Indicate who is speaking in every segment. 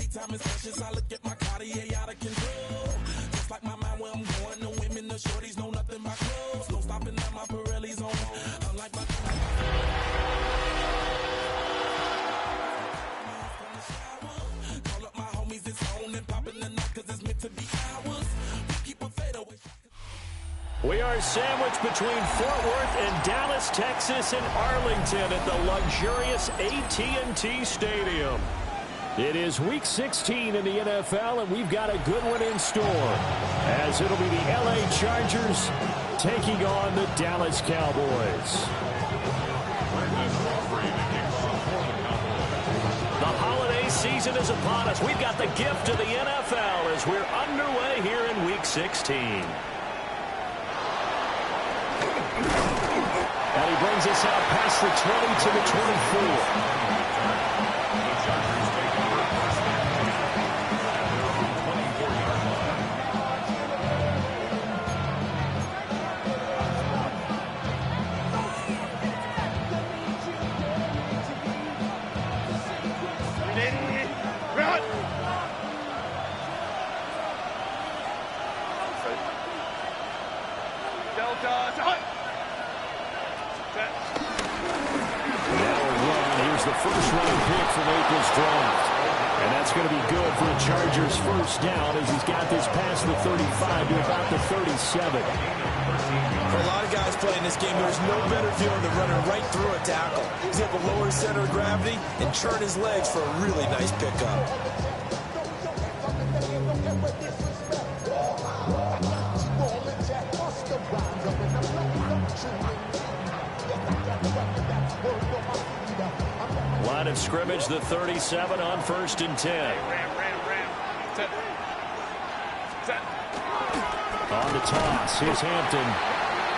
Speaker 1: Anytime it's precious, I look at my Cartier out of control. Just like my mind where I'm going, the women, the shorties know nothing but clothes. No stopping at my Pirelli's on. Unlike my call up my homies, it's on and popping the night 'cause it's meant to be ours. We keep a fadeaway.
Speaker 2: We are sandwiched between Fort Worth and Dallas, Texas, and Arlington at the luxurious AT&T Stadium. It is Week 16 in the NFL, and we've got a good one in store, as it'll be the LA Chargers taking on the Dallas Cowboys. The holiday season is upon us. We've got the gift of the NFL as we're underway here in Week 16. And he brings us out past the 20 to the 24. Chargers first down as he's got this past the 35 to about the 37.
Speaker 3: For a lot of guys playing this game, there's no better feeling than running right through a tackle. He's able to lower his center of gravity and turn his legs for a really nice pickup.
Speaker 2: Line of scrimmage, the 37 on 1st and 10. On the toss, here's Hampton.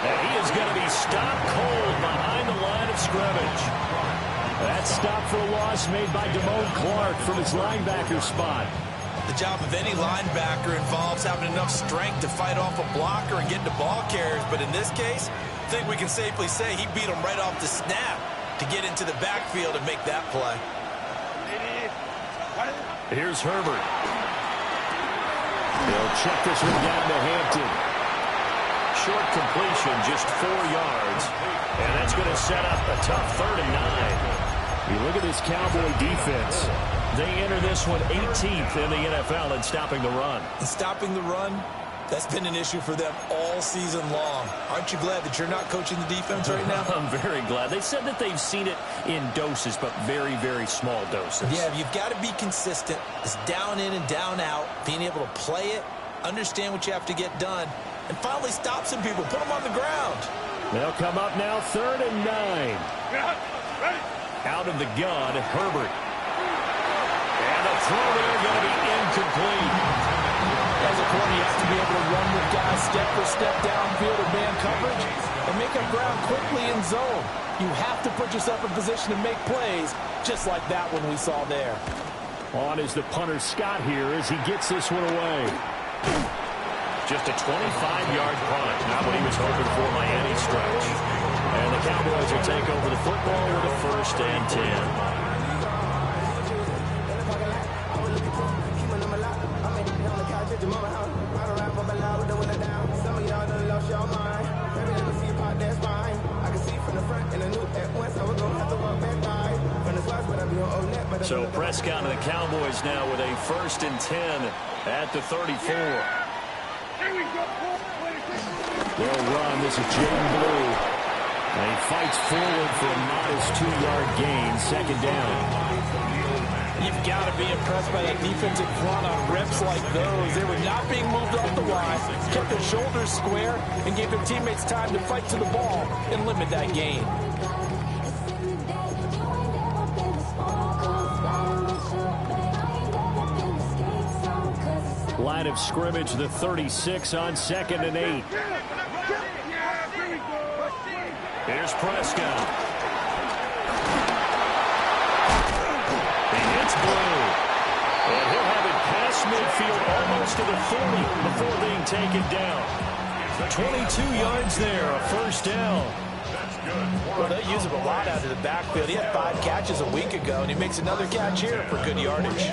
Speaker 2: And he is going to be stopped cold behind the line of scrimmage. That stop for a loss made by Damone Clark from his linebacker spot.
Speaker 3: The job of any linebacker involves having enough strength to fight off a blocker and get to ball carriers. But in this case, I think we can safely say he beat him right off the snap to get into the backfield and make that play.
Speaker 2: Here's Herbert. He'll check this one down to Hampton. Short completion, just 4 yards. And that's going to set up a tough 3rd and 9. You look at this Cowboy defense. They enter this one 18th in the NFL in stopping the run.
Speaker 3: And stopping the run, that's been an issue for them all season long. Aren't you glad that you're not coaching the defense right now?
Speaker 2: I'm very glad. They said that they've seen it in doses, but very, very small doses.
Speaker 3: Yeah, you've got to be consistent. It's down in and down out, being able to play it, understand what you have to get done, and finally stop some people, put them on the ground.
Speaker 2: They'll come up now 3rd and 9. Out of the gun, Herbert. And the throw there going to be incomplete.
Speaker 4: As a corner, you have to be able to run with guys step for step downfield or man coverage and make up ground quickly in zone. You have to put yourself in position to make plays, just like that one we saw there.
Speaker 2: On is the punter Scott here as he gets this one away. Just a 25-yard punt. Not what he was hoping for by any stretch. And the Cowboys will take over the football with a 1st and 10. So Prescott and the Cowboys now with a 1st and 10 at the 34. They'll run. This is Jaden Blue. And he fights forward for a modest 2-yard gain. 2nd down.
Speaker 4: You've got to be impressed by that defensive front on reps like those. They were not being moved off the line, kept their shoulders square, and gave their teammates time to fight to the ball and limit that gain.
Speaker 2: Line of scrimmage, the 36 on 2nd and 8. Here's Prescott. He hits Blue. And he'll have it past midfield almost to the 40 before being taken down. 22 yards there, a 1st down.
Speaker 4: Well, they use him a lot out of the backfield. He had 5 catches a week ago, and he makes another catch here for good yardage.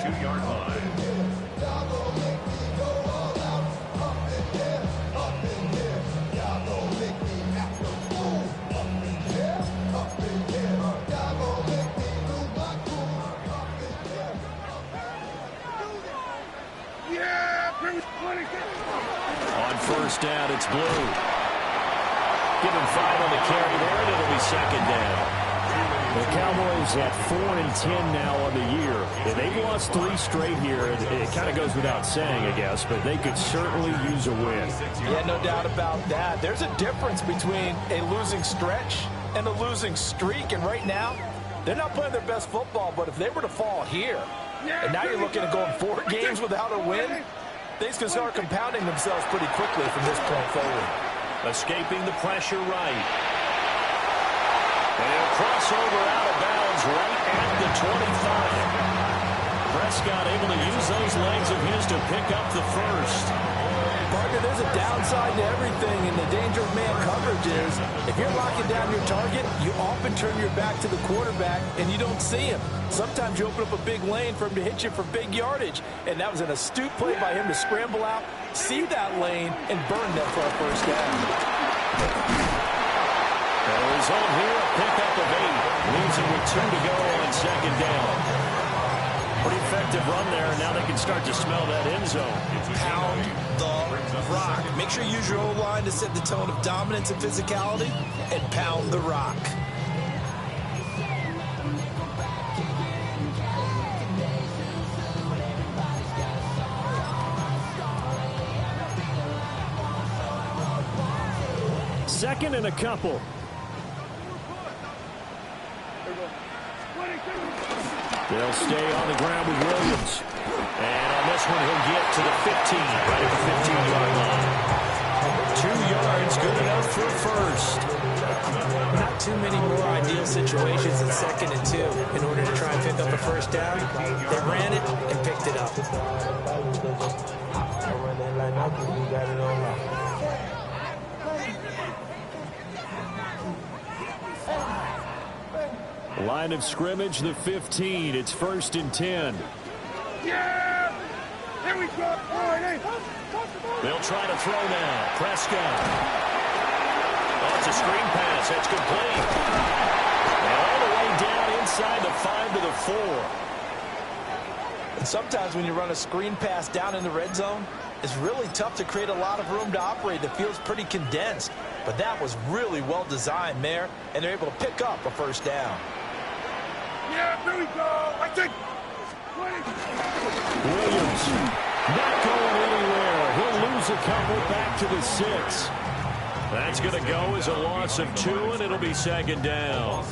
Speaker 2: On first down, it's Blue. Give him 5 on the carry there, and it'll be second down. The Cowboys at 4-10 now on the year. And they've lost 3 straight here. It kind of goes without saying, I guess, but they could certainly use a win.
Speaker 4: Yeah, no doubt about that. There's a difference between a losing stretch and a losing streak. And right now, they're not playing their best football, but if they were to fall here, and now you're looking at going 4 games without a win, things can start compounding themselves pretty quickly from this point forward.
Speaker 2: Escaping the pressure right. And he'll cross over out of bounds right at the 25. Prescott able to use those legs of his to pick up the first.
Speaker 4: Partner, there's a downside to everything, and the danger of man coverage is if you're locking down your target, you often turn your back to the quarterback and you don't see him. Sometimes you open up a big lane for him to hit you for big yardage, and that was an astute play by him to scramble out, see that lane, and burn them for a first down.
Speaker 2: The result here, a pickup of 8. Leaves it with 2 to go on second down. Pretty effective run there. Now they can start to smell that end zone.
Speaker 3: Pound the rock. Make sure you use your O-line to set the tone of dominance and physicality, and pound the rock.
Speaker 2: Second and a couple. They'll stay on the ground with Williams. And on this one, he'll get to the 15, right at the 15-yard line. 2 yards, good enough for a first.
Speaker 5: Not too many more ideal situations than 2nd and 2 in order to try and pick up a first down. They ran it and picked it up.
Speaker 2: Line of scrimmage, the 15. It's 1st and 10.
Speaker 1: Yeah! Here we go!
Speaker 2: They'll try to throw now. Prescott. Oh, it's a screen pass. That's complete. And all the way down inside the 5 to the 4.
Speaker 4: And sometimes when you run a screen pass down in the red zone, it's really tough to create a lot of room to operate. The field's pretty condensed. But that was really well designed there, and they're able to pick up a first down.
Speaker 1: Yeah, here we go. I think.
Speaker 2: Williams not going anywhere. He'll lose a couple back to the 6. That's going to go as a loss of 2, and it'll be second down.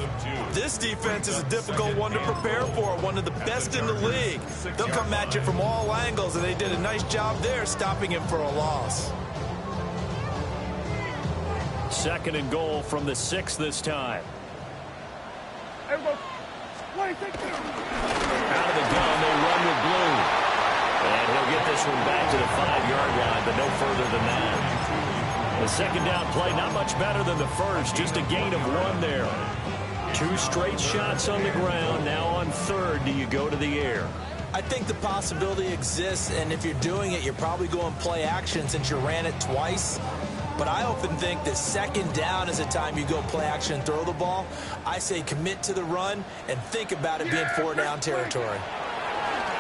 Speaker 3: This defense is a difficult one to prepare for, one of the best in the league. They'll come at you from all angles, and they did a nice job there stopping him for a loss.
Speaker 2: Second and goal from the 6 this time.
Speaker 1: Out of the
Speaker 2: gun, they run with Blue. And he'll get this one back to the 5-yard line, but no further than that. The second down play, not much better than the first, just a gain of 1 there. 2 straight shots on the ground. Now on 3rd, do you go to the air?
Speaker 3: I think the possibility exists, and if you're doing it, you're probably going play action since you ran it twice. But I often think that second down is a time you go play action and throw the ball. I say commit to the run and think about it being 4-down territory.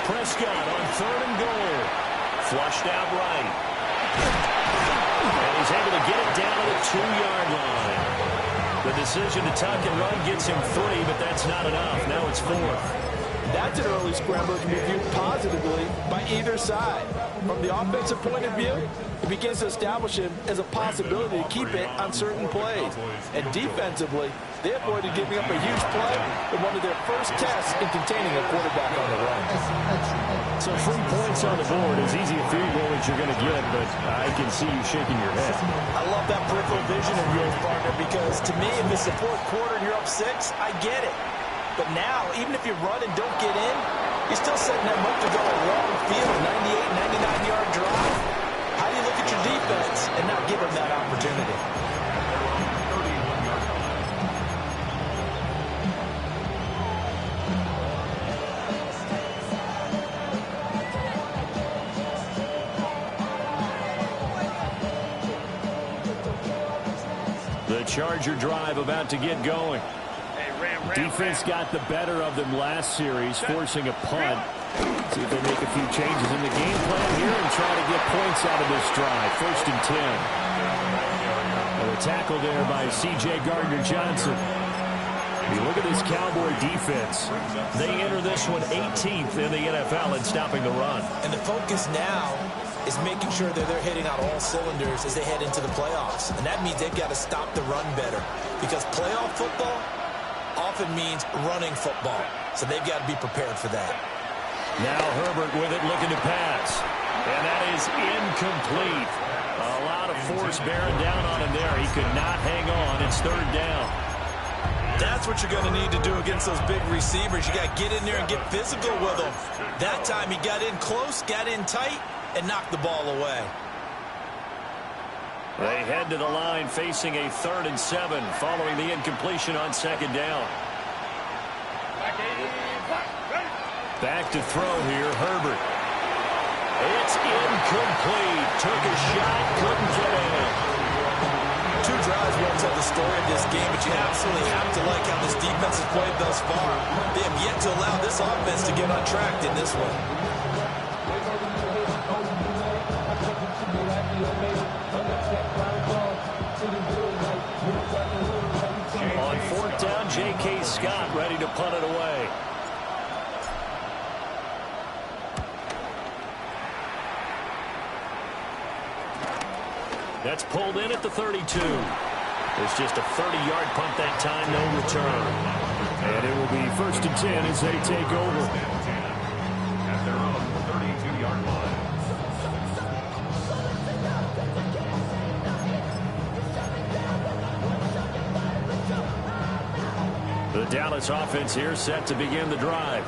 Speaker 2: Prescott on 3rd and goal. Flushed out right. And he's able to get it down to the 2-yard line. The decision to tuck and run gets him 3, but that's not enough. Now it's 4th.
Speaker 4: That's an early scramble that can be viewed positively by either side. From the offensive point of view, it begins to establish him as a possibility to keep it on certain plays. And defensively, they avoided giving up a huge play in one of their first tests in containing a quarterback on the run.
Speaker 2: So 3 points on the board. As easy a field goal as you're going to get, but I can see you shaking your head.
Speaker 3: I love that peripheral vision of yours, partner, because to me, if it's the 4th quarter and you're up 6, I get it. But now, even if you run and don't get in, you're still setting them up to go a long field, 98, 99-yard drive. How do you look at your defense and not give them that opportunity?
Speaker 2: The Charger drive about to get going. Defense got the better of them last series, forcing a punt. See if they make a few changes in the game plan here, and points out of this drive. 1st and 10. And a tackle there by C.J. Gardner-Johnson. You look at this Cowboy defense. They enter this one 18th in the NFL in stopping the run.
Speaker 5: And the focus now is making sure that they're hitting on all cylinders as they head into the playoffs. And that means they've got to stop the run better. Because playoff football often means running football. So they've got to be prepared for that.
Speaker 2: Now Herbert with it, looking to pass. And that is incomplete. A lot of force bearing down on him there. He could not hang on. It's 3rd down.
Speaker 3: That's what you're going to need to do against those big receivers. You got to get in there and get physical with them. That time he got in close, got in tight, and knocked the ball away.
Speaker 2: They head to the line facing a 3rd and 7 following the incompletion on 2nd down. Back to throw here, Herbert. It's incomplete. Took a shot, couldn't get in.
Speaker 3: 2 drives won't tell the story of this game, but you absolutely have to like how this defense has played thus far. They have yet to allow this offense to get on track in this one.
Speaker 2: On 4th down, J.K. Scott ready to punt it away. That's pulled in at the 32. It's just a 30-yard punt that time, no return. And it will be 1st and 10 as they take over. At their own 32-yard line. The Dallas offense here set to begin the drive.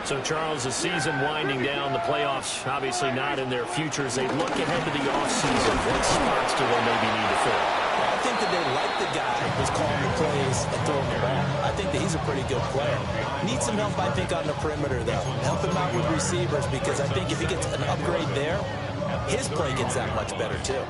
Speaker 2: So, Charles, the season winding down, the playoffs obviously not in their future. As they look ahead to the offseason, what spots do they maybe need to fill?
Speaker 5: I think that they like the guy who's calling the plays and throwing the ball. I think that he's a pretty good player. Needs some help, I think, on the perimeter, though. Help him out with receivers, because I think if he gets an upgrade there, his play gets that much better, too.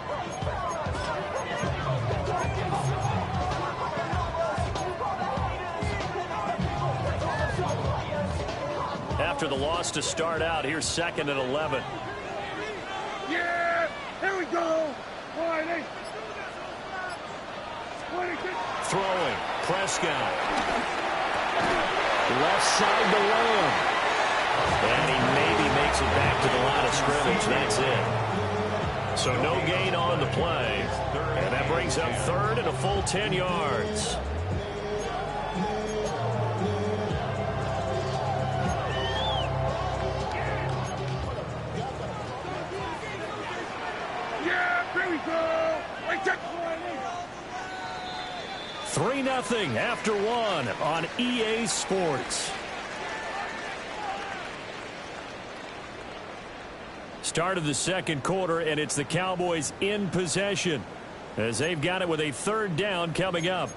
Speaker 2: After the loss to start out, here's 2nd and 11.
Speaker 6: Yeah, here we go.
Speaker 2: Throwing, Prescott. Left side to Lamb. And he maybe makes it back to the line of scrimmage. That's it. So no gain on the play. And that brings up 3rd and a full 10 yards.
Speaker 6: Yeah, here we go.
Speaker 2: 3-0 after 1 on EA Sports. Start of the 2nd quarter, and it's the Cowboys in possession as they've got it with a 3rd down coming up.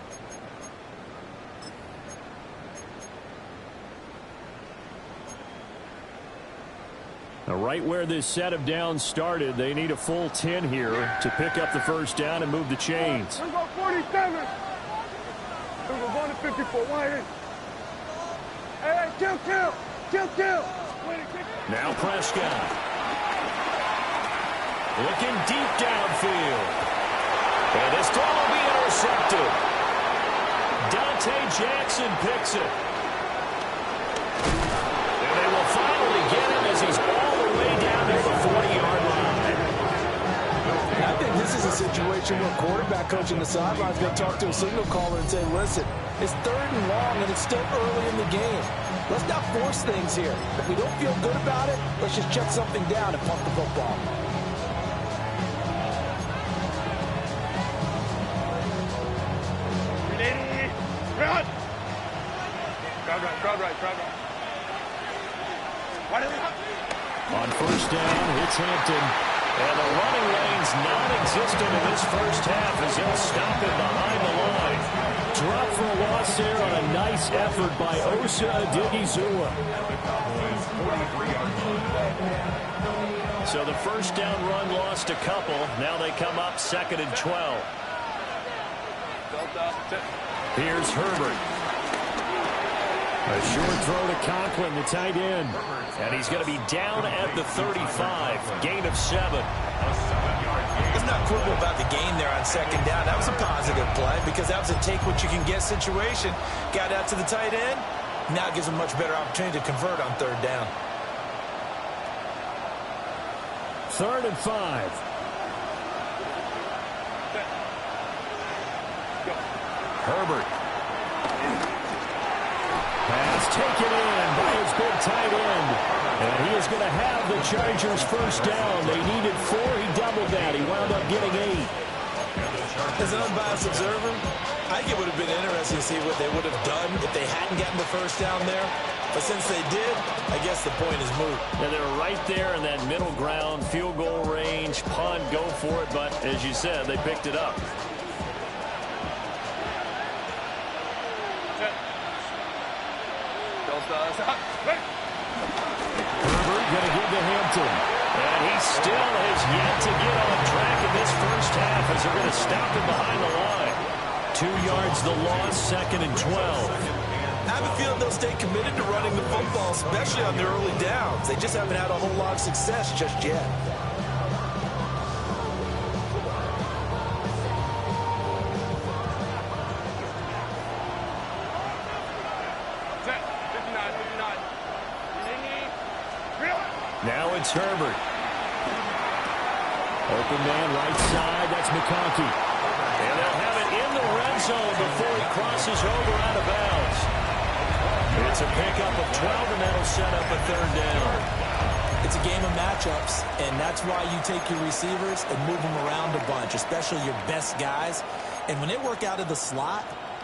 Speaker 2: Now, right where this set of downs started, they need a full 10 here to pick up the 1st down and move the chains.
Speaker 6: We're going 47. We're going to 54. Hey, kill.
Speaker 2: Now Prescott. Looking deep downfield. And this throw will be intercepted. Dante Jackson picks it. And they will finally get him as he's all the way down near the 40-yard line.
Speaker 4: I think this is a situation where quarterback coach in the sidelines going to talk to a signal caller and say, listen, it's 3rd and long and it's still early in the game. Let's not force things here. If we don't feel good about it, let's just check something down and pump the football.
Speaker 6: Run! Crowd right.
Speaker 2: On 1st down, it's Hampton. And the running lane's non-existent in this 1st half as they'll stop it behind the line. Drop for a loss there on a nice effort by Osa Odighizuwa. So the 1st down run lost a couple. Now they come up 2nd and 12. Here's Herbert. A short throw to Conklin, the tight end. And he's going to be down at the 35. Gain of 7.
Speaker 3: Let's not quibble about the gain there on second down. That was a positive play because that was a take-what-you-can-get situation. Got out to the tight end. Now it gives him a much better opportunity to convert on third down.
Speaker 2: 3rd and 5. Herbert. Pass taken in by his big tight end. And he is going to have the Chargers first down. They needed 4. He doubled that. He wound up getting 8.
Speaker 3: As an unbiased observer, I think it would have been interesting to see what they would have done if they hadn't gotten the first down there. But since they did, I guess the point is moot.
Speaker 2: And they're right there in that middle ground, field goal range, punt, go for it. But as you said, they picked it up. Herbert going to give to Hampton. And he still has yet to get on track in this first half as they're going to stop him behind the line. 2 yards the loss, 2nd and 12.
Speaker 3: I have a feeling they'll stay committed to running the football, especially on their early downs. They just haven't had a whole lot of success just yet.
Speaker 2: Now it's Herbert. Open man right side. That's McConkey. And they'll have it in the red zone before he crosses over out of bounds. It's a pickup of 12, and that'll set up a 3rd down.
Speaker 3: It's a game of matchups, and that's why you take your receivers and move them around a bunch, especially your best guys. And when they work out of the slot,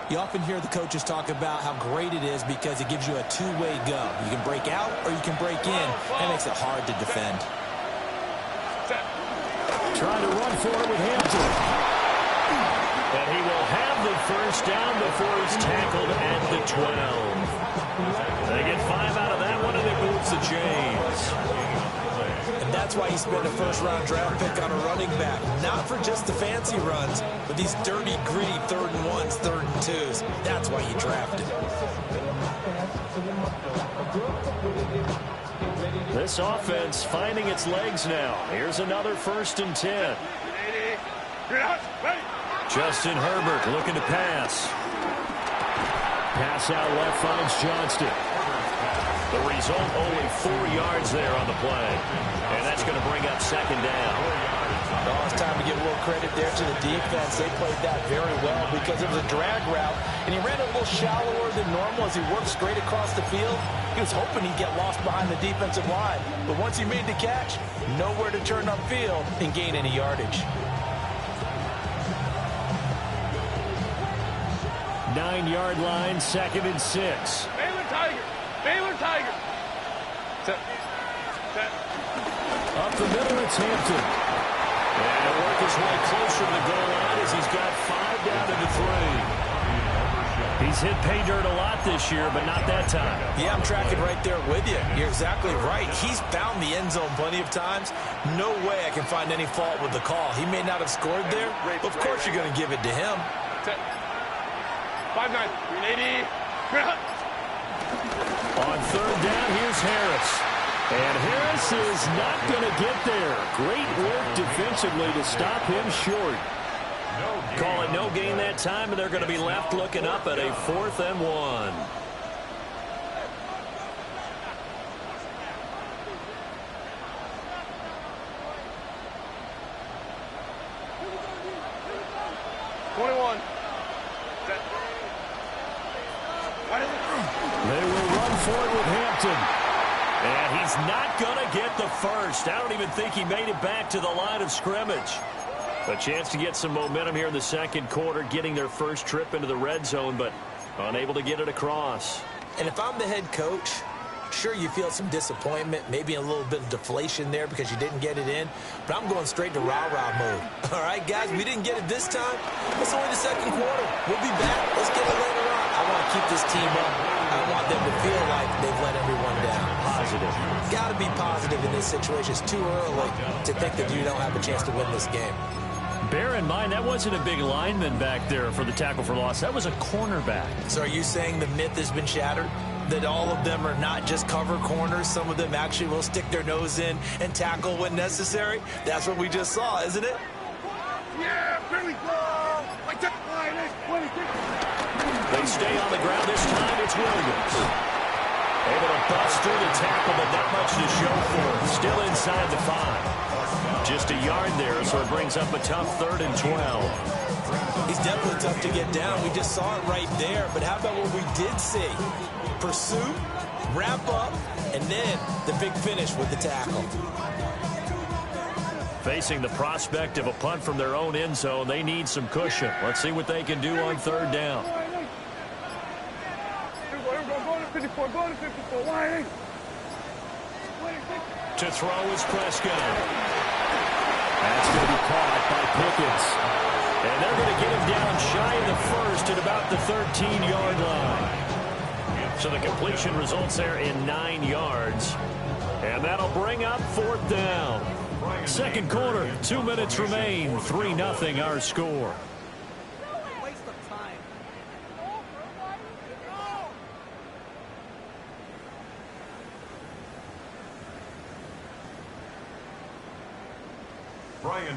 Speaker 3: you often hear the coaches talk about how great it is because it gives you a two-way go. You can break out or you can break in. That makes it hard to defend.
Speaker 2: Trying to run for it with Hampton. And he will have the first down before he's tackled at the 12. They get 5 out of that one, and it moves the chains.
Speaker 3: And that's why you spend a first-round draft pick on a running back. Not for just the fancy runs, but these dirty, gritty 3rd and 1s, 3rd and 2s. That's why you draft him.
Speaker 2: This offense finding its legs now. Here's another 1st and 10. Justin Herbert looking to pass. Pass out left finds Johnston. The result, only 4 yards there on the play. And that's going to bring up 2nd down.
Speaker 3: Oh, it's time to give a little credit there to the defense. They played that very well because it was a drag route, and he ran a little shallower than normal as he worked straight across the field. He was hoping he'd get lost behind the defensive line. But once he made the catch, nowhere to turn upfield and gain any yardage.
Speaker 2: 9-yard line, 2nd and 6.
Speaker 6: Baylor Tiger. Baylor Tiger. Set.
Speaker 2: Up the middle, it's Hampton. And he'll work his way closer to the goal line as he's got 5 down to the 3. He's hit pay dirt a lot this year, but not that time.
Speaker 3: Yeah, I'm tracking right there with you. You're exactly right. He's found the end zone plenty of times. No way I can find any fault with the call. He may not have scored there, but of course you're going to give it to him.
Speaker 6: 5-9. 380.
Speaker 2: On 3rd down, here's Harris. And Harris is not going to get there. Great work defensively to stop him short. Call it no gain that time, and they're going to be left looking up at a 4th and 1. They will run for it with Hampton. And he's not going to get the first. I don't even think he made it back to the line of scrimmage. A chance to get some momentum here in the 2nd quarter, getting their first trip into the red zone, but unable to get it across.
Speaker 3: And if I'm the head coach, sure, you feel some disappointment, maybe a little bit of deflation there because you didn't get it in, but I'm going straight to rah-rah mode. All right, guys, we didn't get it this time. It's only the 2nd quarter. We'll be back. Let's get it later on. I want to keep this team up. I want them to feel like they've let everyone down.
Speaker 2: Positive.
Speaker 3: Got to be positive in this situation. It's too early to think that you don't have a chance to win this game.
Speaker 2: Bear in mind, that wasn't a big lineman back there for the tackle for loss. That was a cornerback.
Speaker 3: So are you saying the myth has been shattered? that all of them are not just cover corners. Some of them actually will stick their nose in and tackle when necessary. That's what we just saw, isn't it?
Speaker 6: Yeah, here we go.
Speaker 2: They stay on the ground this time. It's Williams. Able to bust through the tackle, but not much to show for it. Still inside the 5. Just a yard there, so it brings up a tough 3rd and 12.
Speaker 3: He's definitely tough to get down. We just saw it right there. But how about what we did see? Pursuit, wrap up, and then the big finish with the tackle.
Speaker 2: Facing the prospect of a punt from their own end zone, they need some cushion. Let's see what they can do on 3rd down. To throw is Prescott. That's going to be caught by Pickens. And they're going to get him down shy of the 1st at about the 13-yard line. So the completion results there in 9 yards. And that'll bring up 4th down. Second quarter, 2 minutes remain. 3-0 our score.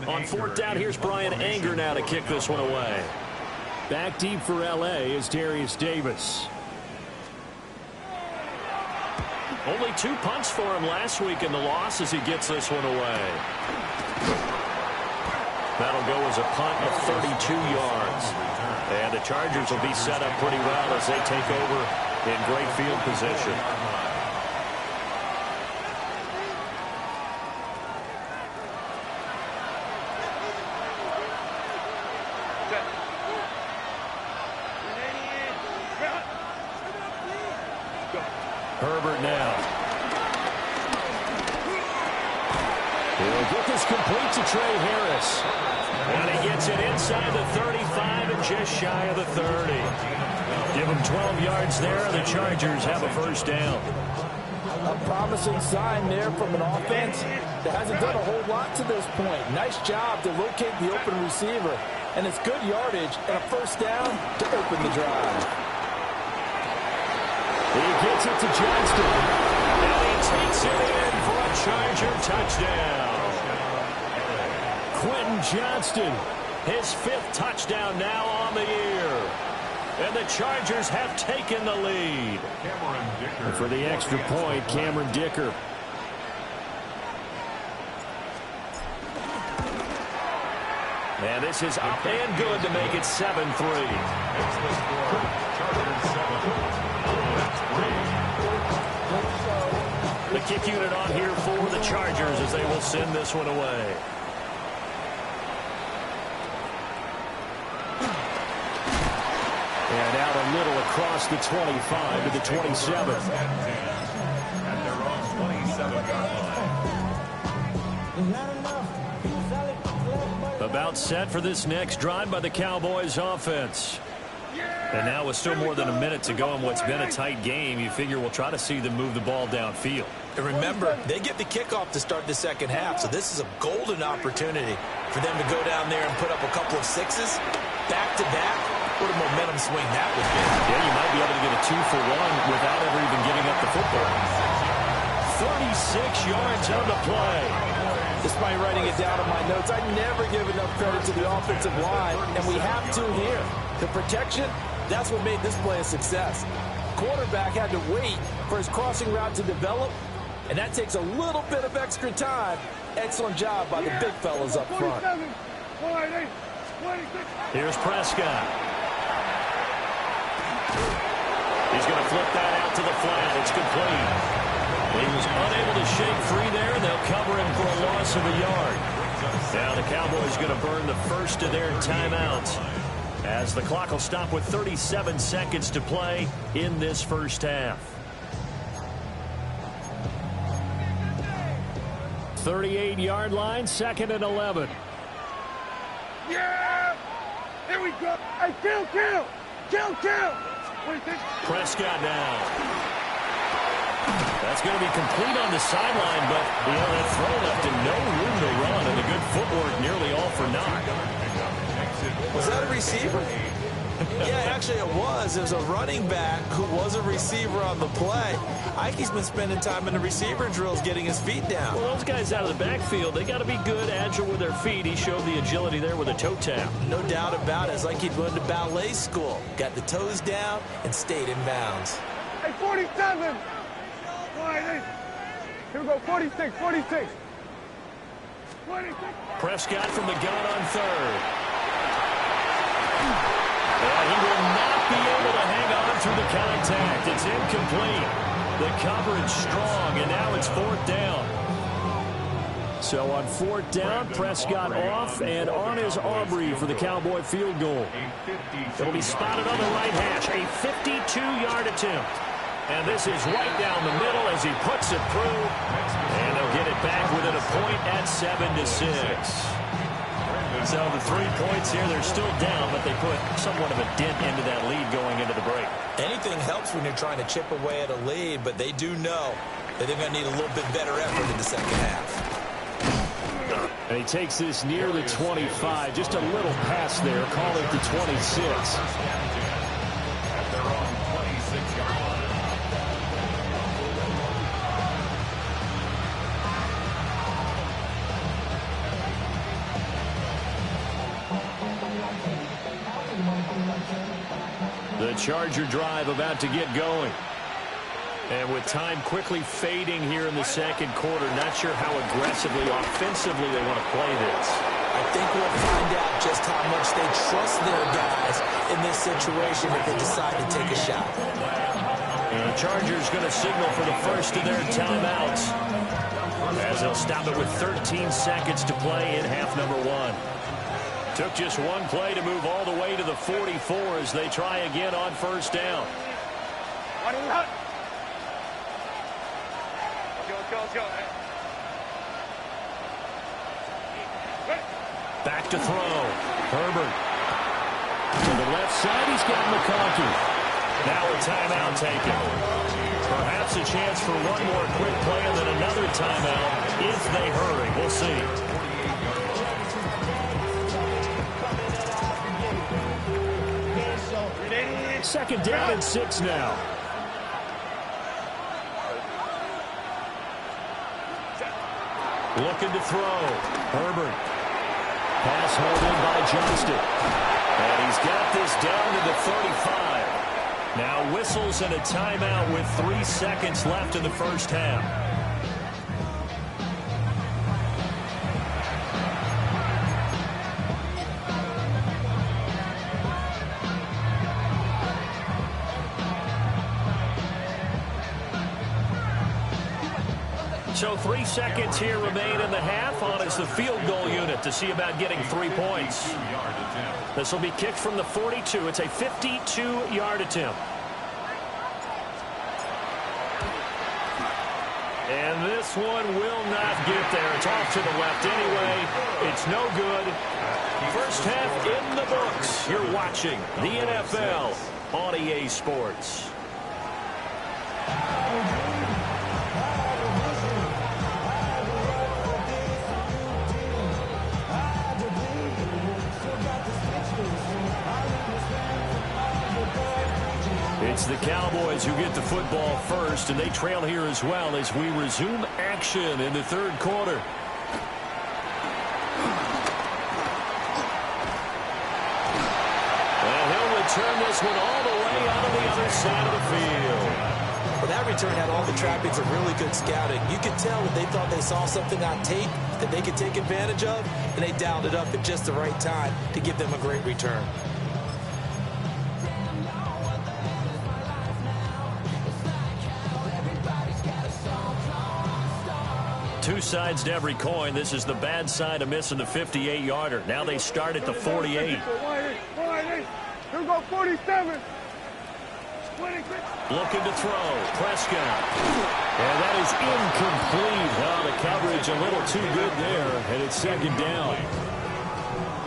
Speaker 2: On 4th down, here's Brian Anger now to kick this one away. Back deep for L.A. is Darius Davis. Only 2 punts for him last week in the loss as he gets this one away. That'll go as a punt of 32 yards. And the Chargers will be set up pretty well as they take over in great field position. Herbert now. He'll get this complete to Trey Harris. And he gets it inside the 35 and just shy of the 30. Give him 12 yards there. The Chargers have a 1st down.
Speaker 4: A promising sign there from an offense that hasn't done a whole lot to this point. Nice job to locate the open receiver. And it's good yardage and a 1st down to open the drive.
Speaker 2: He gets it to Johnston. And he takes it in for a Charger touchdown. Quentin Johnston, his 5th touchdown now on the year. And the Chargers have taken the lead. And for the extra point, Cameron Dicker. And this is up and good to make it 7-3. The kick unit on here for the Chargers as they will send this one away. And out a little across the 25 to the 27.
Speaker 7: At their own 27-yard line.
Speaker 2: About set for this next drive by the Cowboys offense. And now with still more than a minute to go in what's been a tight game, you figure we'll try to see them move the ball downfield.
Speaker 3: And remember, they get the kickoff to start the 2nd half, so this is a golden opportunity for them to go down there and put up a couple of 6s back-to-back. What a momentum swing that would be.
Speaker 2: Yeah, you might be able to get a 2-for-1 without ever even giving up the football. 36 yards on the play.
Speaker 4: Despite writing it down in my notes, I never give enough credit to the offensive line, and we have to here. The protection, that's what made this play a success. Quarterback had to wait for his crossing route to develop, and that takes a little bit of extra time. Excellent job by the big fellas up front.
Speaker 2: Here's Prescott. He's going to flip that out to the flat. It's complete. He was unable to shake free there, and they'll cover him for a loss of a yard. Now the Cowboys going to burn the first of their timeouts as the clock will stop with 37 seconds to play in this 1st half. 38-yard line, 2nd and 11.
Speaker 6: Yeah! Here we go! Hey, kill!
Speaker 2: Prescott now. That's going to be complete on the sideline, but that throw left him no room to run, and the good footwork nearly all for naught.
Speaker 3: Was that a receiver? Yeah, actually it was. There's a running back who was a receiver on the play. Ike's been spending time in the receiver drills getting his feet down.
Speaker 2: Well, those guys out of the backfield, they got to be good, agile with their feet. He showed the agility there with a toe tap.
Speaker 3: No doubt about it. It's like he'd gone to ballet school. Got the toes down and stayed in bounds.
Speaker 6: Hey, 47. Here we go, 46, 46. 26.
Speaker 2: Prescott from the gun on third. And he will not be able to hang on through the contact. It's incomplete. The coverage strong, and now it's fourth down. So on fourth down, Prescott off, and on is Aubrey for the Cowboy field goal. It'll be spotted on the right hash, a 52-yard attempt. And this is right down the middle as he puts it through. And they'll get it back within a point at 7-6. So the 3 points here, they're still down, but they put somewhat of a dent into that lead going into the break.
Speaker 3: Anything helps when you're trying to chip away at a lead, but they do know that they're going to need a little bit better effort in the second half.
Speaker 2: And he takes this near the 25, just a little pass there, call it the 26.
Speaker 7: At their own 26-yard line.
Speaker 2: The Charger drive about to get going. And with time quickly fading here in the second quarter, not sure how aggressively, offensively they want to play this.
Speaker 3: I think we'll find out just how much they trust their guys in this situation if they decide to take a shot.
Speaker 2: And the Chargers going to signal for the first of their timeouts, as they'll stop it with 13 seconds to play in half number one. Took just one play to move all the way to the 44 as they try again on first down.
Speaker 6: Let's go.
Speaker 2: Back to throw. Herbert. To the left side, he's got McConkey. Now a timeout taken. Perhaps a chance for one more quick play and then another timeout if they hurry. We'll see. Second down and 6 now. Looking to throw. Herbert. Pass held in by Johnston. And he's got this down to the 35. Now whistles and a timeout with 3 seconds left in the first half. So 3 seconds here remain in the half. On is the field goal unit to see about getting 3 points. This will be kicked from the 42. It's a 52-yard attempt. And this one will not get there. It's off to the left anyway. It's no good. First half in the books. You're watching the NFL on EA Sports. It's the Cowboys who get the football first, and they trail here as well as we resume action in the third quarter. And he'll return this one all the way out of the other side of the field.
Speaker 3: Well, that return had all the trappings of really good scouting. You could tell that they thought they saw something on tape that they could take advantage of, and they dialed it up at just the right time to give them a great return.
Speaker 2: Two sides to every coin. This is the bad side of missing the 58-yarder. Now they start at the 48.
Speaker 6: Here we go, 47.
Speaker 2: Looking to throw. Prescott. And that is incomplete. Oh, the coverage a little too good there, and it's second down.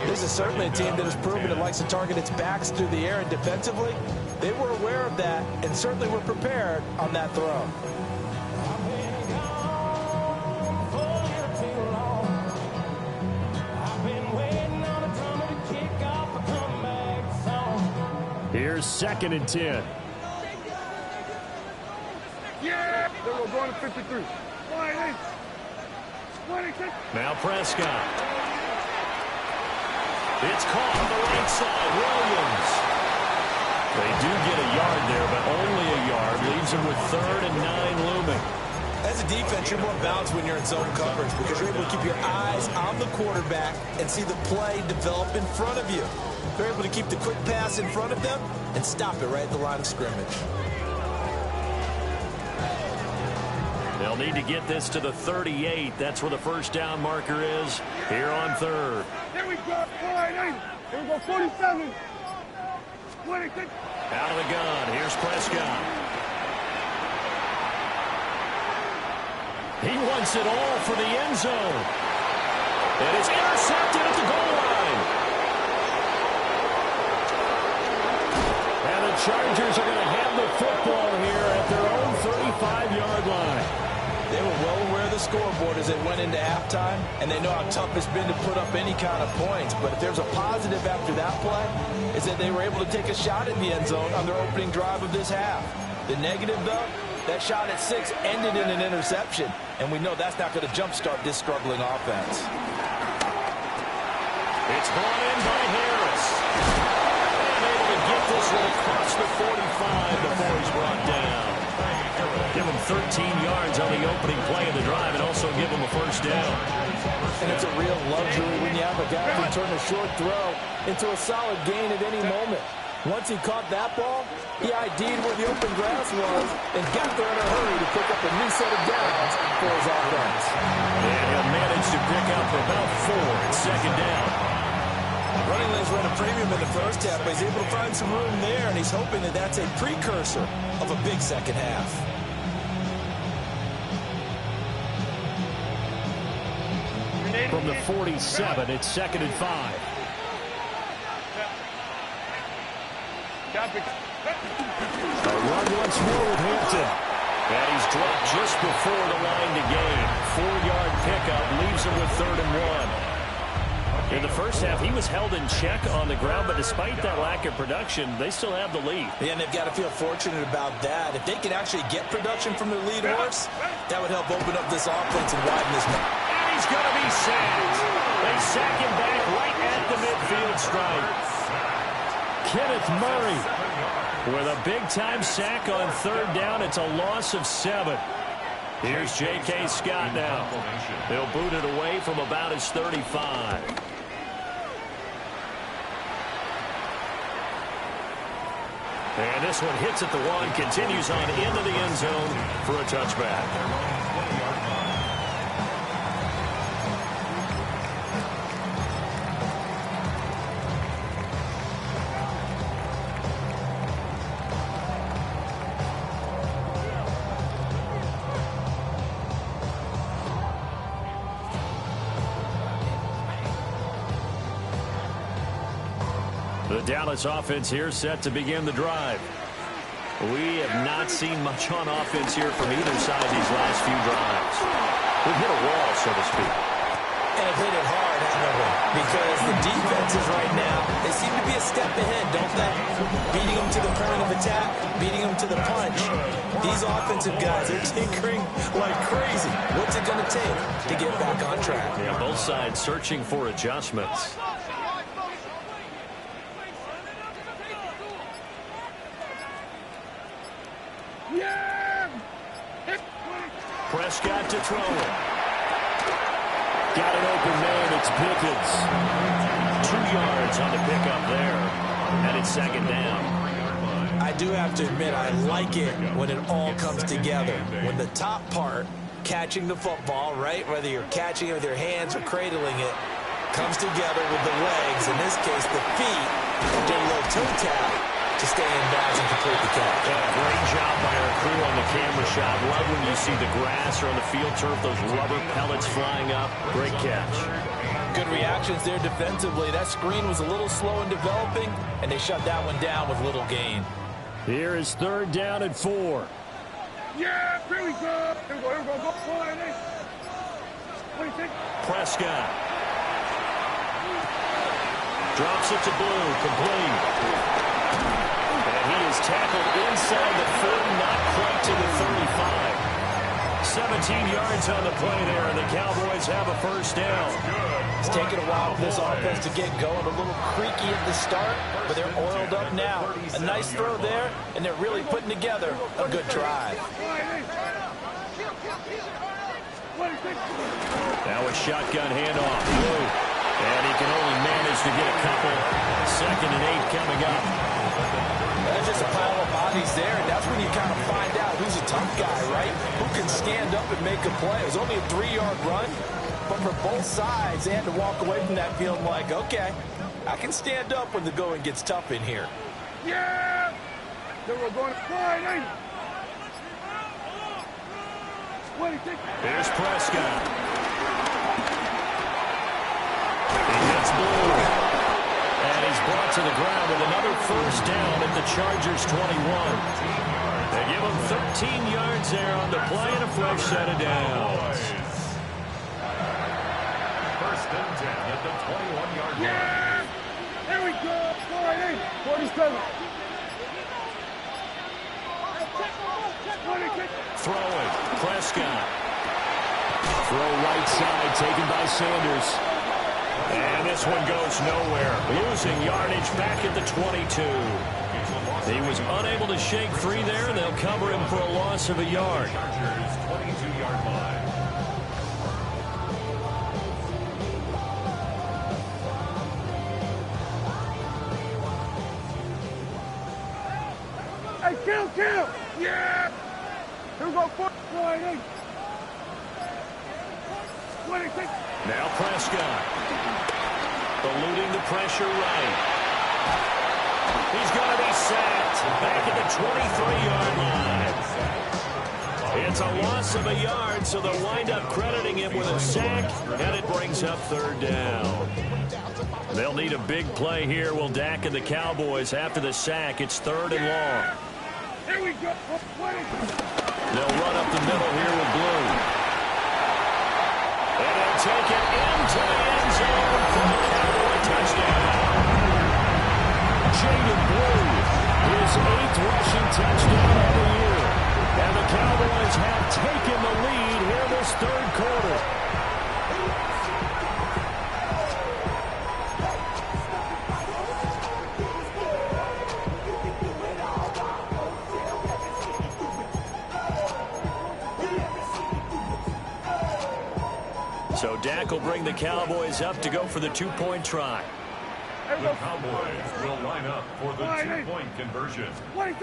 Speaker 5: This is certainly a team that has proven it likes to target its backs through the air and defensively. They were aware of that and certainly were prepared on that throw.
Speaker 2: Here's 2nd and 10.
Speaker 6: Yeah. We're going to 53.
Speaker 2: Now Prescott. It's caught on the right side. Williams. They do get a yard there, but only a yard. Leaves them with 3rd and 9 looming.
Speaker 3: As a defense, you're more balanced when you're in zone coverage because you're able to keep your eyes on the quarterback and see the play develop in front of you. You're able to keep the quick pass in front of them and stop it right at the line of scrimmage.
Speaker 2: They'll need to get this to the 38. That's where the first down marker is here on 3rd.
Speaker 6: Here we go. Here we go. 47. 26.
Speaker 2: Out of the gun. Here's Prescott. He wants it all for the end zone. And it's intercepted at the goal line. And the Chargers are going to have the football here at their own 35-yard line.
Speaker 3: They were well aware of the scoreboard as they went into halftime, and they know how tough it's been to put up any kind of points. But if there's a positive after that play, is that they were able to take a shot at the end zone on their opening drive of this half. The negative, though, that shot at 6 ended in an interception, and we know that's not going to jumpstart this struggling offense.
Speaker 2: It's brought in by Harris. And able to get this one across the 45 before he's brought down. Give him 13 yards on the opening play of the drive and also give him a first down.
Speaker 4: And it's a real luxury when you have a guy who can turn a short throw into a solid gain at any moment. Once he caught that ball, he ID'd where the open grass was and got there in a hurry to pick up a new set of downs for his offense.
Speaker 2: And he'll manage to pick up about 4 at 2nd down.
Speaker 3: Running lanes run a premium in the first half, but he's able to find some room there, and he's hoping that that's a precursor of a big second half.
Speaker 2: From the 47, it's 2nd and 5. A run once more with Hampton. And he's dropped just before the line to gain. 4-yard pickup leaves him with 3rd and 1. In the first half, he was held in check on the ground, but despite that lack of production, they still have the lead.
Speaker 3: Yeah, and they've got to feel fortunate about that. If they can actually get production from their lead horse, that would help open up this offense and widen this.
Speaker 2: And he's going to be sacked. They sack him back right at the midfield stripe. Kenneth Murray with a big-time sack on 3rd down. It's a loss of 7. Here's J.K. Scott now. They'll boot it away from about his 35. And this one hits at the 1, continues on into the end zone for a touchback. The Dallas offense here set to begin the drive. We have not seen much on offense here from either side these last few drives. We've hit a wall, so to speak.
Speaker 3: And have hit it hard, haven't we? Because the defenses right now, they seem to be a step ahead, don't they? Beating them to the point of attack, beating them to the punch. These offensive guys, they're tinkering like crazy. What's it going to take to get back on track?
Speaker 2: Yeah, both sides searching for adjustments. Prescott to throw it. Got an open man. It's Pickens. 2 yards on the pickup there. And it's 2nd down.
Speaker 3: I do have to admit, I like it when it all comes together. When the top part, catching the football, right, whether you're catching it with your hands or cradling it, comes together with the legs, in this case the feet, do a little toe tap to stay in bounds and complete the catch.
Speaker 2: Yeah, great job by our crew on the camera shot. Love when you see the grass or on the field turf, those rubber pellets flying up. Great catch.
Speaker 4: Good reactions there defensively. That screen was a little slow in developing, and they shut that one down with little gain.
Speaker 2: Here is 3rd down and 4.
Speaker 6: Yeah, here we go. Here we go, here we go. Go, 26.
Speaker 2: Prescott. Drops it to Blue, complete. is tackled inside the 40, not quite to the 35. 17 yards on the play there, and the Cowboys have a first down.
Speaker 4: It's taken a while for this offense to get going. A little creaky at the start, but they're oiled up now. A nice throw there, and they're really putting together a good drive.
Speaker 2: Now a shotgun handoff. And he can only manage to get a couple. 2nd and 8 coming up.
Speaker 4: That's just a pile of bodies there, and that's when you kind of find out who's a tough guy, right? Who can stand up and make a play. It was only a 3-yard run, but for both sides, they had to walk away from that feeling like, okay, I can stand up when the going gets tough in here.
Speaker 6: Yeah! Then we're going to fly,
Speaker 2: Here's Prescott. He gets blue. And he's brought to the ground with another first down at the Chargers' 21. They give him 13 yards there on the play and a fresh set of downs.
Speaker 7: First and 10 at the 21-yard line.
Speaker 6: Yeah! There we go! 47.
Speaker 2: Throwing. Prescott. Throw right side taken by Sanders. And this one goes nowhere. Losing yardage back at the 22. He was unable to shake free there, and they'll cover him for a loss of a yard.
Speaker 7: Chargers 22-yard line.
Speaker 6: Hey, kill! Yeah! Here we go, 48. 26.
Speaker 2: Now Prescott. Eluding the pressure right. He's going to be sacked back at the 23-yard line. It's a loss of a yard, so they'll wind up crediting him with a sack, and it brings up 3rd down. They'll need a big play here. Will Dak and the Cowboys after the sack. It's 3rd and long.
Speaker 6: Here we go.
Speaker 2: They'll run up the middle here with Blue. And they'll take it into the end zone for the Cowboy touchdown. Jaden Blue, his 8th rushing touchdown of the year. And the Cowboys have taken the lead here this 3rd quarter. So Dak will bring the Cowboys up to go for the 2-point try.
Speaker 7: The Cowboys will line up for the 2-point conversion.
Speaker 2: And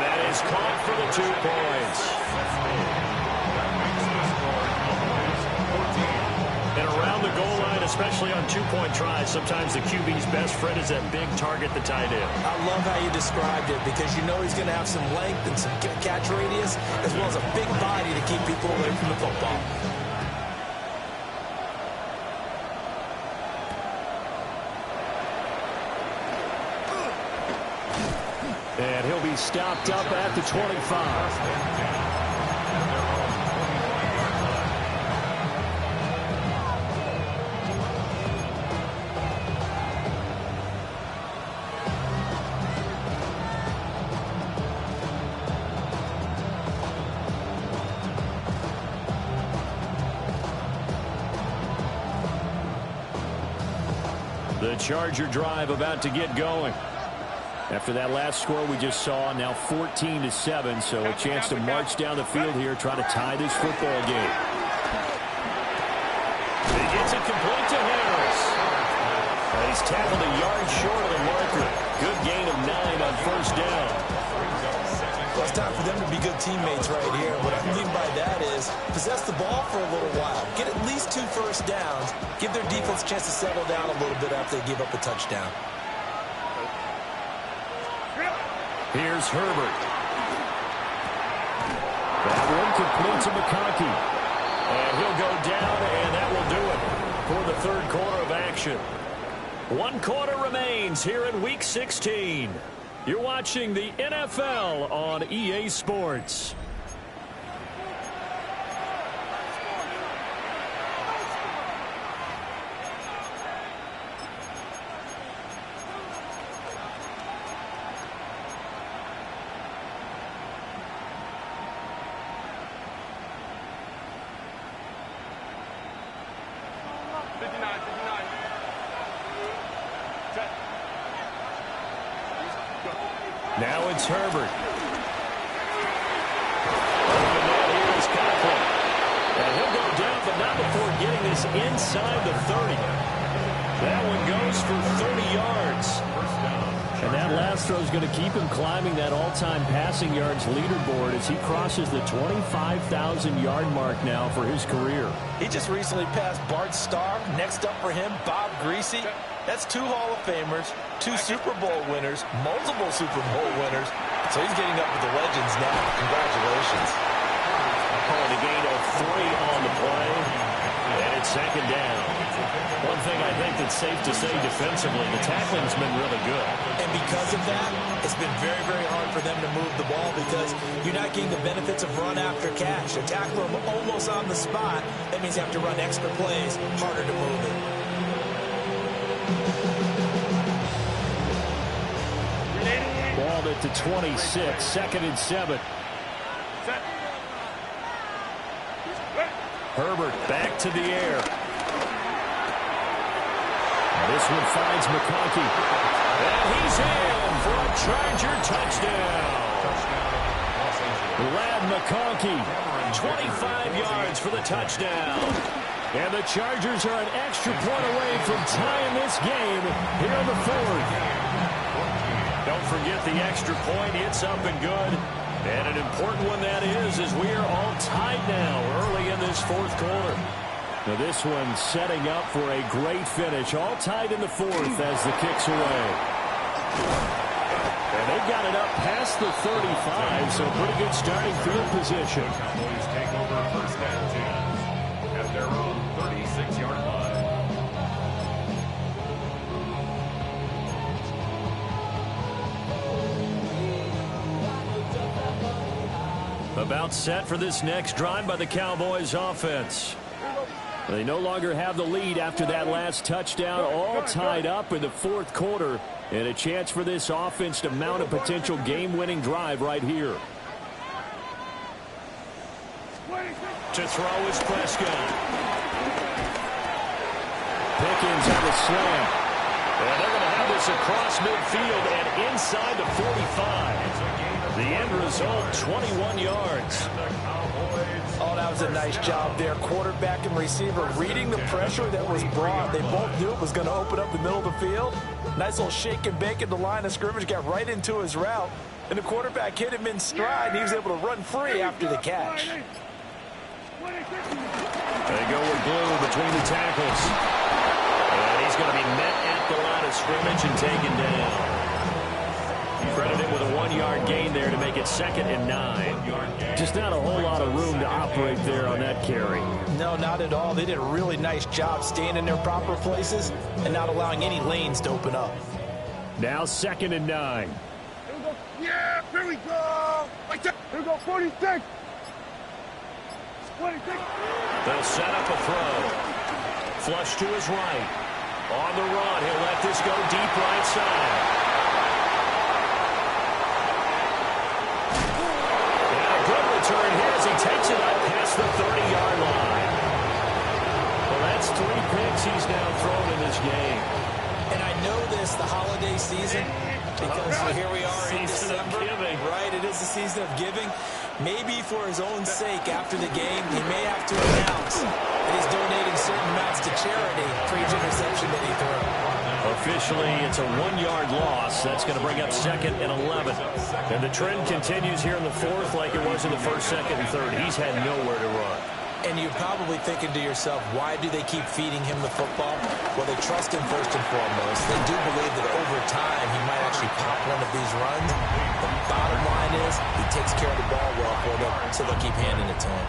Speaker 2: that is caught for the 2 points. And around the goal line, especially on 2-point tries, sometimes the QB's best friend is that big target, the tight end.
Speaker 4: I love how you described it because you know he's going to have some length and some catch radius as well as a big body to keep people away from the football.
Speaker 2: And he'll be stopped up at the 25. The Charger drive about to get going. After that last score we just saw, now 14-7, so a chance to march down the field here, try to tie this football game. He gets it complete to Harris. He's tackled a yard short of the marker. Good gain of 9 on first down.
Speaker 4: Well, it's time for them to be good teammates right here. What I mean by that is possess the ball for a little while. Get at least 2 first downs. Give their defense a chance to settle down a little bit after they give up a touchdown.
Speaker 2: Here's Herbert. That one complete to McConkey. And he'll go down, and that will do it for the 3rd quarter of action. 1 quarter remains here in Week 16. You're watching the NFL on EA Sports. Now it's Herbert. And that here is Conklin. And he'll go down, but not before getting this inside the 30. That one goes for 30 yards. And that last throw is going to keep him climbing that all-time passing yards leaderboard as he crosses the 25,000-yard mark now for his career.
Speaker 5: He just recently passed Bart Starr. Next up for him, Bob Greasy. That's 2 Hall of Famers, 2 Super Bowl winners, multiple Super Bowl winners. So he's getting up with the legends now. Congratulations.
Speaker 2: Calling a gain of 3 on the play. And it's second down. One thing I think that's safe to say defensively, the tackling's been really good.
Speaker 5: And because of that, it's been very, very hard for them to move the ball because you're not getting the benefits of run after catch. To tackle them almost on the spot, that means you have to run extra plays, harder to move it.
Speaker 2: Balled it to 26, second and 7. Herbert back to the air. This one finds McConkey. And he's in for a Charger touchdown. Lad McConkey, 25 yards for the touchdown. And the Chargers are an extra point away from tying this game here in the 4th. Don't forget the extra point. It's up and good. And an important one that is, as we are all tied now early in this 4th quarter. Now this one setting up for a great finish. All tied in the 4th as the kick's away. And they've got it up past the 35, so pretty good starting field position.
Speaker 7: Cowboys take over first and 10 at their own 36-yard line.
Speaker 2: About set for this next drive by the Cowboys offense. They no longer have the lead after that last touchdown, all tied up in the 4th quarter, and a chance for this offense to mount a potential game-winning drive right here. To throw is Prescott. Pickens on the slam. And they're going to have this across midfield and inside the 45. The end result, 21 yards.
Speaker 5: Oh, that was a nice job there. Quarterback and receiver reading the pressure that was brought. They both knew it was going to open up the middle of the field. Nice little shake and bake at the line of scrimmage, got right into his route. And the quarterback hit him in stride, and he was able to run free after the catch.
Speaker 2: They go with glue between the tackles. And he's going to be met at the line of scrimmage and taken down. Credited with a 1-yard gain there to make it 2nd and 9. Just not a whole lot of room to operate there on that carry.
Speaker 5: No, not at all. They did a really nice job staying in their proper places and not allowing any lanes to open up.
Speaker 2: Now 2nd and 9.
Speaker 6: Here we go. Yeah, here we go. Like that. Here we go, 46. 46.
Speaker 2: They'll set up a throw. Flush to his right. On the run, he'll let this go deep right side. Return here as he takes it up past the 30-yard line. Well, that's 3 picks he's now thrown in this game.
Speaker 5: And I know this, the holiday season, because here we are in December. Right, it is the season of giving. Maybe for his own sake, after the game, he may have to announce that he's donating certain amounts to charity for each interception that he threw.
Speaker 2: Officially, it's a 1-yard loss. That's going to bring up 2nd and 11. And the trend continues here in the 4th like it was in the 1st, 2nd, and 3rd. He's had nowhere to run.
Speaker 5: And you're probably thinking to yourself, why do they keep feeding him the football? Well, they trust him first and foremost. They do believe that over time he might actually pop one of these runs. The bottom line is he takes care of the ball well for them, so they'll keep handing it to him.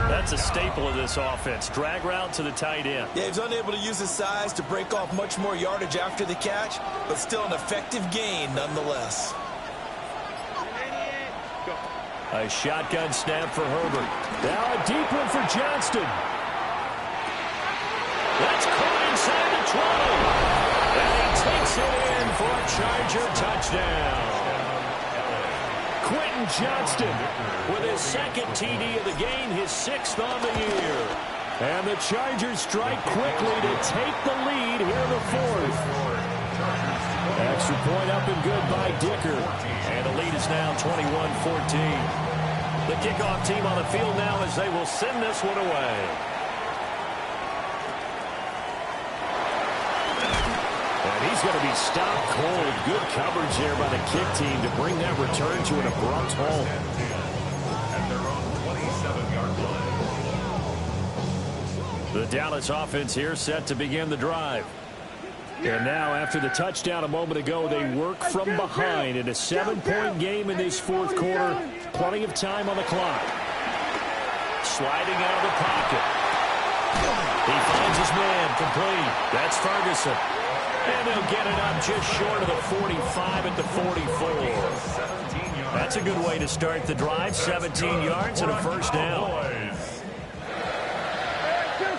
Speaker 2: That's a staple of this offense. Drag route to the tight end.
Speaker 5: Yeah, he's unable to use his size to break off much more yardage after the catch, but still an effective gain nonetheless.
Speaker 2: A shotgun snap for Herbert. Now a deep one for Johnston. That's caught inside the 20. And he takes it in for a Charger touchdown. Quentin Johnston with his 2nd TD of the game, his 6th on the year. And the Chargers strike quickly to take the lead here in the fourth. Extra point up and good by Dicker. And the lead is now 21-14. The kickoff team on the field now as they will send this one away. And he's going to be stopped cold. Good coverage there by the kick team to bring that return to an abrupt halt.
Speaker 7: At their own 27-yard line.
Speaker 2: The Dallas offense here set to begin the drive. And now, after the touchdown a moment ago, they work from behind in a 7-point game in this fourth quarter. Plenty of time on the clock. Sliding out of the pocket. He finds his man, complete. That's Ferguson. And they'll get it up just short of the 45 at the 44. That's a good way to start the drive. 17 yards and a first down.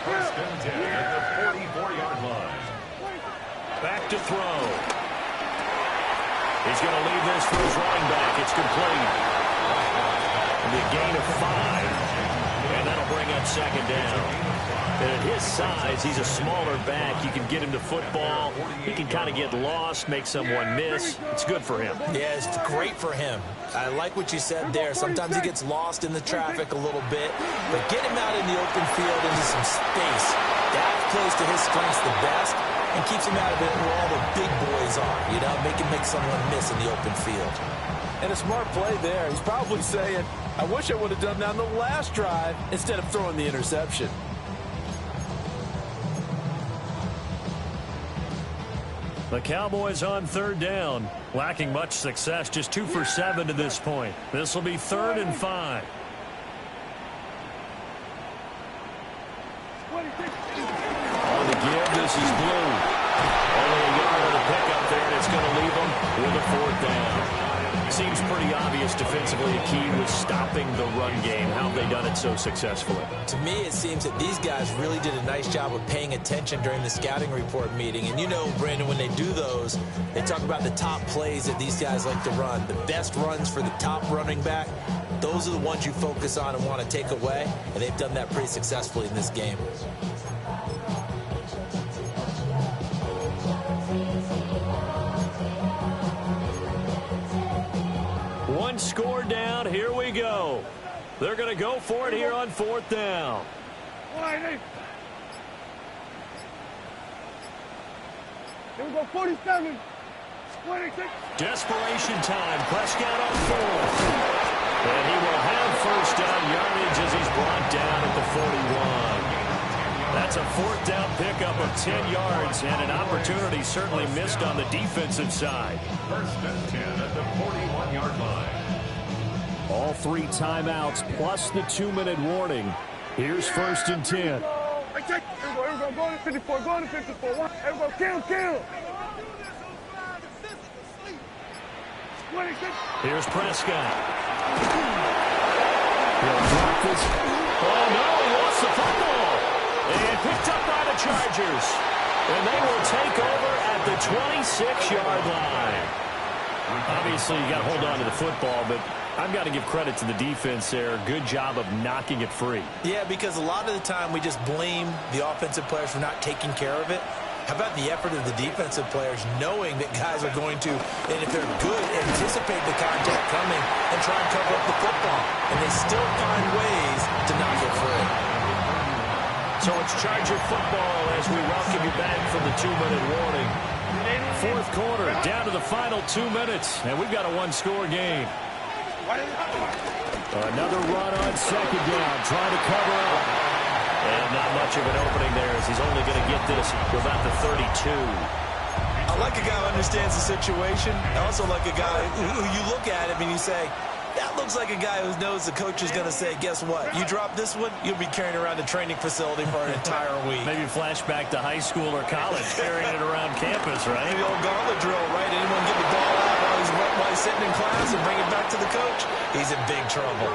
Speaker 7: First and 10 at the 44-yard line.
Speaker 2: Back to throw. He's going to leave this for his running back. It's complete. And a gain of 5. And that'll bring up second down. And at his size, he's a smaller back. You can get him to football. He can kind of get lost, make someone miss. It's good for him.
Speaker 5: Yeah, it's great for him. I like what you said there. Sometimes he gets lost in the traffic a little bit. But get him out in the open field into some space. That plays to his strengths the best and keeps him out of it where all the big boys are. You know, make someone miss in the open field.
Speaker 4: And a smart play there. He's probably saying, I wish I would have done that on the last drive instead of throwing the interception.
Speaker 2: The Cowboys on third down. Lacking much success, just 2 for 7 to this point. This will be 3rd and 5. On the give, this is Blue. Only a yard on the pickup there, and it's going to leave them with a 4th down. Seems pretty obvious defensively a key was stopping the run game. How have they done it so successfully?
Speaker 5: To me, it seems that these guys really did a nice job of paying attention during the scouting report meeting. And you know, Brandon, when they do those, they talk about the top plays that these guys like to run. The best runs for the top running back, those are the ones you focus on and want to take away. And they've done that pretty successfully in this game.
Speaker 2: One score down. Here we go. They're going to go for it here on 4th down.
Speaker 6: Here we go, 47. 26.
Speaker 2: Desperation time. Prescott on 4th. And he will have first down yardage as he's brought down at the 41. That's a 4th down pickup of 10 yards and an opportunity certainly missed on the defensive side.
Speaker 7: First and 10 at the 41-yard line.
Speaker 2: All 3 timeouts plus the 2-minute warning. Here's 1st and 10.
Speaker 6: Here we go, go to 54, go to 54. Here we go, kill. 26.
Speaker 2: Here's Prescott. He'll drop this. Oh, no, he lost the football. And picked up by the Chargers. And they will take over at the 26-yard line. Obviously, you got to hold on to the football, but I've got to give credit to the defense there. Good job of knocking it free.
Speaker 5: Yeah, because a lot of the time we just blame the offensive players for not taking care of it. How about the effort of the defensive players knowing that guys are going to, and if they're good, anticipate the contact coming and try and cover up the football. And they still find ways to knock it free.
Speaker 2: So it's Charger football as we welcome you back from the 2-minute warning. 4th quarter, down to the final 2 minutes, and we've got a 1-score game. Another run on 2nd down, trying to cover up. And not much of an opening there as he's only going to get this to about the 32.
Speaker 5: I like a guy who understands the situation. I also like a guy who you look at him and you say, that looks like a guy who knows the coach is going to say, guess what? You drop this one, you'll be carrying around the training facility for an entire week.
Speaker 2: Maybe flashback to high school or college, carrying it around campus, right?
Speaker 5: The old gauntlet drill, right? Anyone get the ball out while he's sitting in class and bring it back to the coach? He's in big trouble.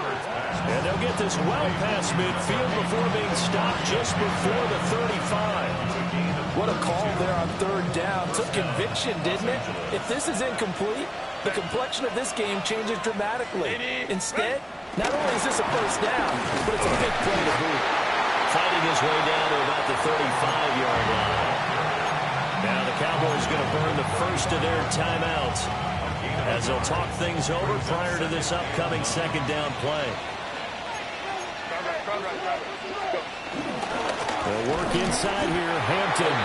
Speaker 2: And they'll get this well past midfield before being stopped just before the 35.
Speaker 4: What a call there on 3rd down. Took conviction, didn't it? If this is incomplete, the complexion of this game changes dramatically. Instead, not only is this a 1st down, but it's a big play to boot.
Speaker 2: Finding his his way down to about the 35-yard line. Now the Cowboys going to burn the first of their timeouts as they'll talk things over prior to this upcoming second down play. They'll work inside here. Hampton.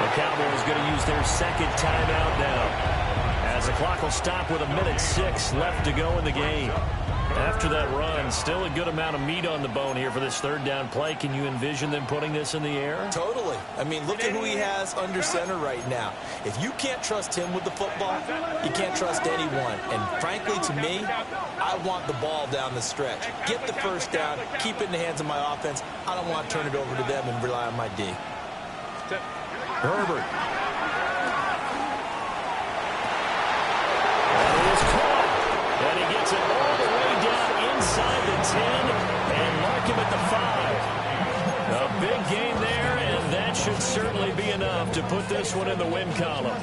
Speaker 2: The Cowboys going to use their second timeout now, as the clock will stop with 1:06 left to go in the game. After that run, still a good amount of meat on the bone here for this third down play. Can you envision them putting this in the air?
Speaker 5: Totally. I mean, look at who he has under center right now. If you can't trust him with the football, you can't trust anyone. And frankly, to me, I want the ball down the stretch. Get the first down, keep it in the hands of my offense. I don't want to turn it over to them and rely on my D.
Speaker 2: Herbert. And it is caught. And he gets it all the way down inside the 10 and mark him at the 5. A big gain there, and that should certainly be enough to put this one in the win column.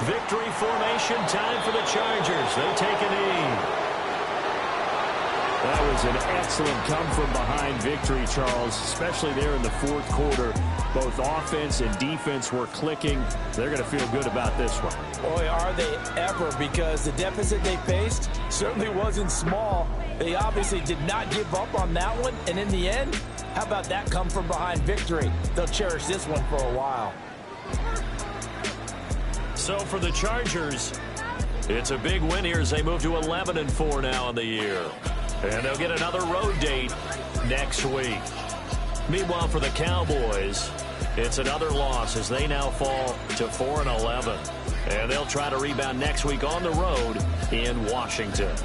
Speaker 2: Victory formation time for the Chargers. They take a knee.
Speaker 8: That was an excellent come-from-behind victory, Charles, especially there in the fourth quarter. Both offense and defense were clicking. They're going to feel good about this one.
Speaker 4: Boy, are they ever, because the deficit they faced certainly wasn't small. They obviously did not give up on that one, and in the end, how about that come-from-behind victory? They'll cherish this one for a while.
Speaker 2: So for the Chargers, it's a big win here as they move to 11-4 now in the year. And they'll get another road date next week. Meanwhile, for the Cowboys, it's another loss as they now fall to 4-11. And they'll try to rebound next week on the road in Washington.